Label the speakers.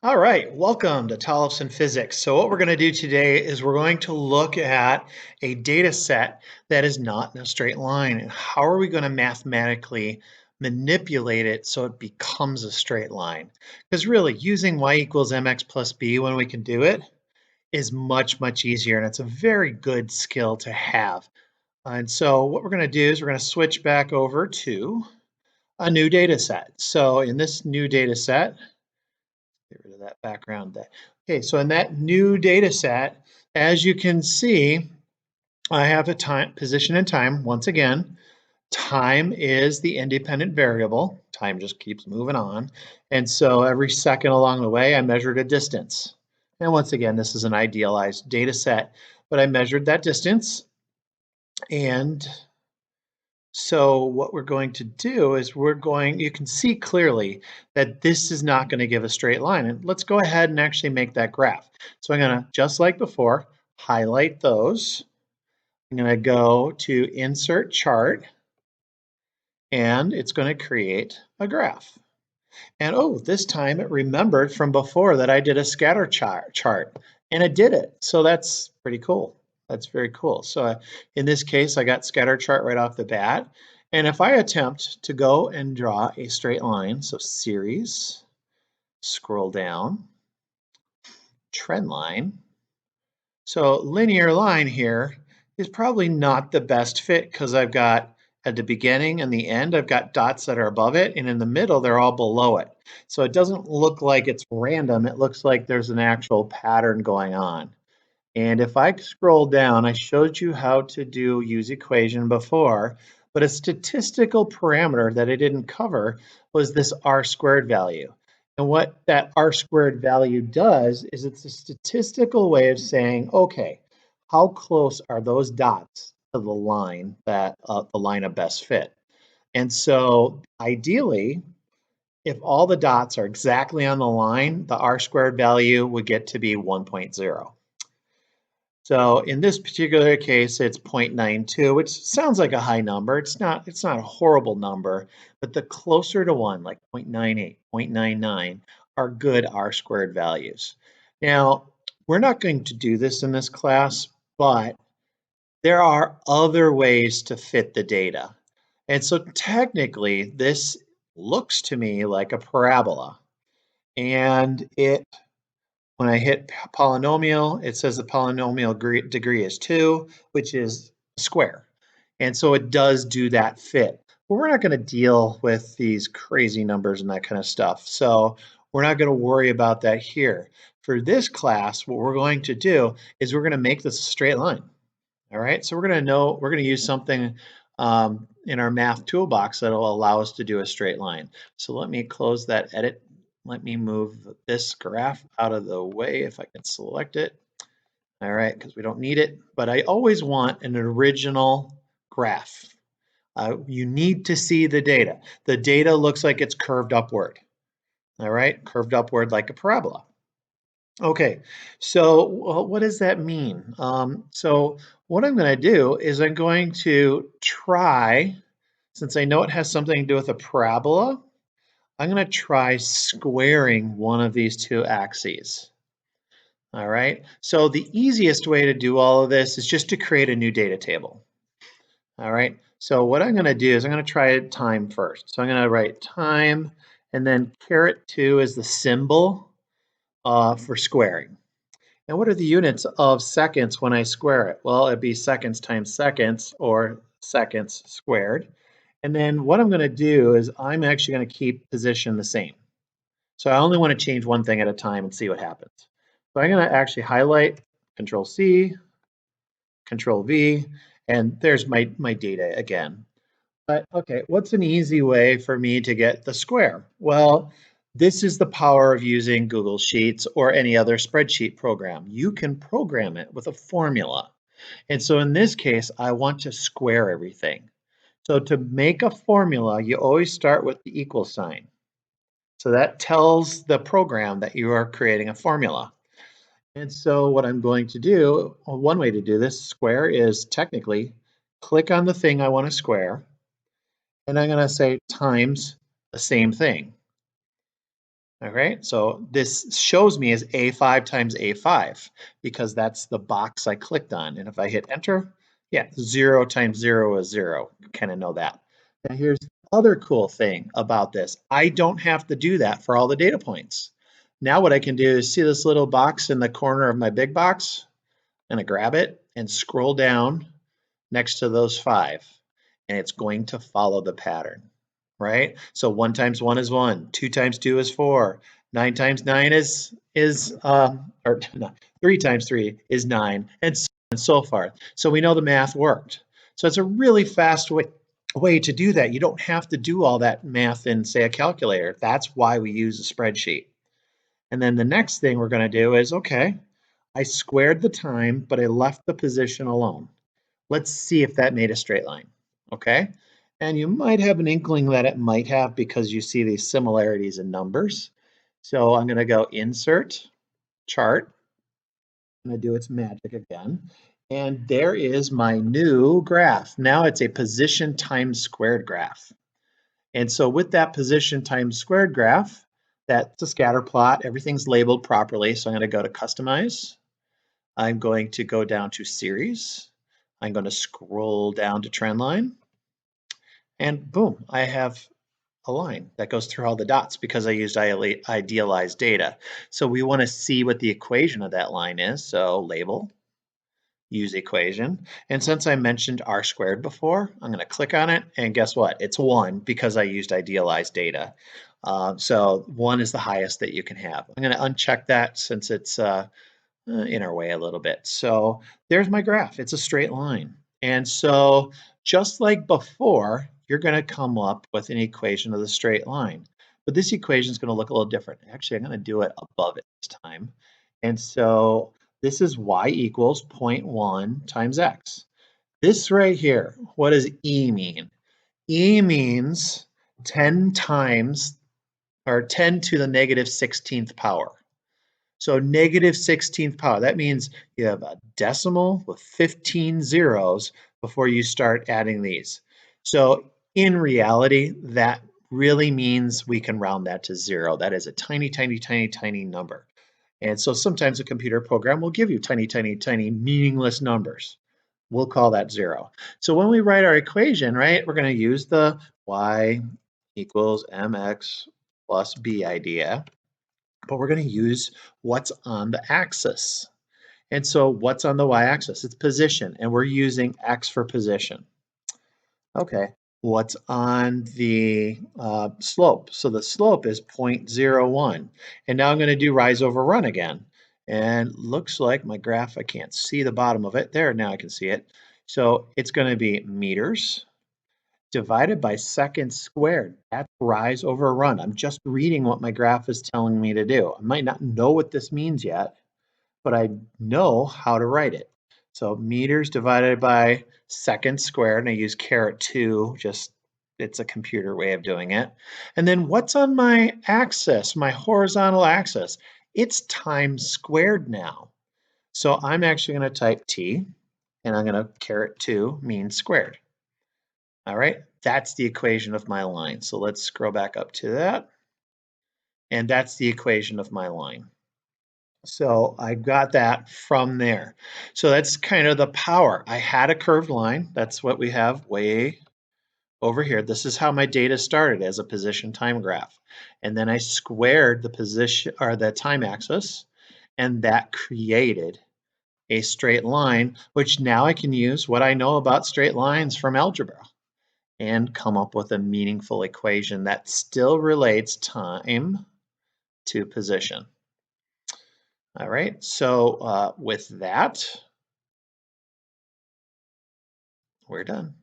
Speaker 1: All right, welcome to Tollefson Physics. So what we're going to do today is we're going to look at a data set that is not in a straight line. And how are we going to mathematically manipulate it so it becomes a straight line? Because really, using y equals mx plus b when we can do it is much, much easier. And it's a very good skill to have. And so what we're going to do is we're going to switch back over to a new data set. So in this new data set, get rid of that background there. Okay, so in that new data set, as you can see, I have a time, position and time. Once again, time is the independent variable. Time just keeps moving on. And so every second along the way, I measured a distance. And once again, this is an idealized data set, but I measured that distance. And so what we're going to do is you can see clearly that this is not going to give a straight line. And let's go ahead and actually make that graph. So I'm going to, just like before, highlight those. I'm going to go to Insert Chart, and it's going to create a graph. And oh, this time it remembered from before that I did a scatter chart, and it did it. So that's pretty cool. That's very cool. So in this case, I got scatter chart right off the bat. And if I attempt to go and draw a straight line, so series, scroll down, trend line. So linear line here is probably not the best fit because I've got at the beginning and the end, I've got dots that are above it, and in the middle, they're all below it. So it doesn't look like it's random. It looks like there's an actual pattern going on. And if I scroll down, I showed you how to use equation before, but a statistical parameter that I didn't cover was this r squared value. And what that r squared value does is it's a statistical way of saying, okay, how close are those dots to the line the line of best fit? And so ideally, if all the dots are exactly on the line, the r squared value would get to be 1.0. So in this particular case, it's 0.92, which sounds like a high number. It's not a horrible number, but the closer to 1, like 0.98, 0.99, are good r squared values. Now, we're not going to do this in this class, but there are other ways to fit the data. And so technically, this looks to me like a parabola. And when I hit polynomial, it says the polynomial degree is 2, which is a square. And so it does do that fit. But we're not going to deal with these crazy numbers and that kind of stuff. So we're not going to worry about that here. For this class, what we're going to do is we're going to make this a straight line. All right, so we're going to use something in our math toolbox that will allow us to do a straight line. So let me close that edit. Let me move this graph out of the way if I can select it. All right, because we don't need it, but I always want an original graph. You need to see the data. The data looks like it's curved upward. All right, curved upward like a parabola. Okay, so what does that mean? So what I'm going to do is I'm going to try, since I know it has something to do with a parabola, I'm going to try squaring one of these two axes. All right, so the easiest way to do all of this is just to create a new data table. All right, so what I'm going to do is I'm going to try time first. So I'm going to write time, and then caret 2 is the symbol for squaring. And what are the units of seconds when I square it? Well, it'd be seconds times seconds, or seconds squared. And then what I'm going to do is I'm actually going to keep position the same. So I only want to change one thing at a time and see what happens. So I'm going to actually highlight, Control C, Control V, and there's my data again. But okay, what's an easy way for me to get the square? Well, this is the power of using Google Sheets or any other spreadsheet program. You can program it with a formula. And so in this case, I want to square everything. So to make a formula, you always start with the equal sign. So that tells the program that you are creating a formula. And so what I'm going to do, one way to do this square is technically click on the thing I want to square, and I'm going to say times the same thing. All right, so this shows me as A5 times A5 because that's the box I clicked on. And if I hit enter, yeah, 0 times 0 is 0. You kind of know that. Now here's the other cool thing about this. I don't have to do that for all the data points. Now what I can do is see this little box in the corner of my big box, and I grab it and scroll down next to those 5, and it's going to follow the pattern, right? So 1 times 1 is 1, 2 times 2 is 4, 9 times 9 or no, 3 times 3 is 9, and so on and so forth. So we know the math worked. So it's a really fast way to do that. You don't have to do all that math in, say, a calculator. That's why we use a spreadsheet. And then the next thing we're going to do is, okay, I squared the time, but I left the position alone. Let's see if that made a straight line, okay? And you might have an inkling that it might have because you see these similarities in numbers. So I'm going to go Insert, Chart. I'm going to do its magic again. And there is my new graph. Now it's a position times squared graph. And so with that position times squared graph, that's a scatter plot. Everything's labeled properly. So I'm going to go to Customize. I'm going to go down to Series. I'm going to scroll down to trend line, and boom, I have a line that goes through all the dots because I used idealized data. So we want to see what the equation of that line is. So label, use equation. And since I mentioned r squared before, I'm going to click on it, and guess what? It's 1 because I used idealized data. So 1 is the highest that you can have. I'm going to uncheck that since it's in our way a little bit. So there's my graph. It's a straight line. And so just like before, you're going to come up with an equation of the straight line. But this equation is going to look a little different. Actually, I'm going to do it above it this time. And so this is y equals 0.1 times x. This right here, what does e mean? E means 10 times, or 10 to the negative 16th power. So negative 16th power, that means you have a decimal with 15 zeros before you start adding these. So in reality, that really means we can round that to 0. That is a tiny, tiny, tiny, tiny number. And so sometimes a computer program will give you tiny, tiny, tiny meaningless numbers. We'll call that 0. So when we write our equation, right, we're going to use the y equals mx plus b idea, but we're going to use what's on the axis. And so what's on the y-axis? It's position, and we're using x for position. Okay, what's on the slope? So the slope is 0.01. And now I'm going to do rise over run again. And looks like my graph, I can't see the bottom of it. There, now I can see it. So it's going to be meters divided by seconds squared. That's rise over run. I'm just reading what my graph is telling me to do. I might not know what this means yet, but I know how to write it. So meters divided by seconds squared, and I use caret 2, just it's a computer way of doing it. And then what's on my axis, my horizontal axis? It's time squared now. So I'm actually going to type t, and I'm going to caret 2 means squared. All right, that's the equation of my line. So let's scroll back up to that. And that's the equation of my line. So I got that from there. So that's kind of the power. I had a curved line. That's what we have way over here. This is how my data started as a position time graph. And then I squared the position or the time axis, and that created a straight line, which now I can use what I know about straight lines from algebra and come up with a meaningful equation that still relates time to position. All right, so with that, we're done.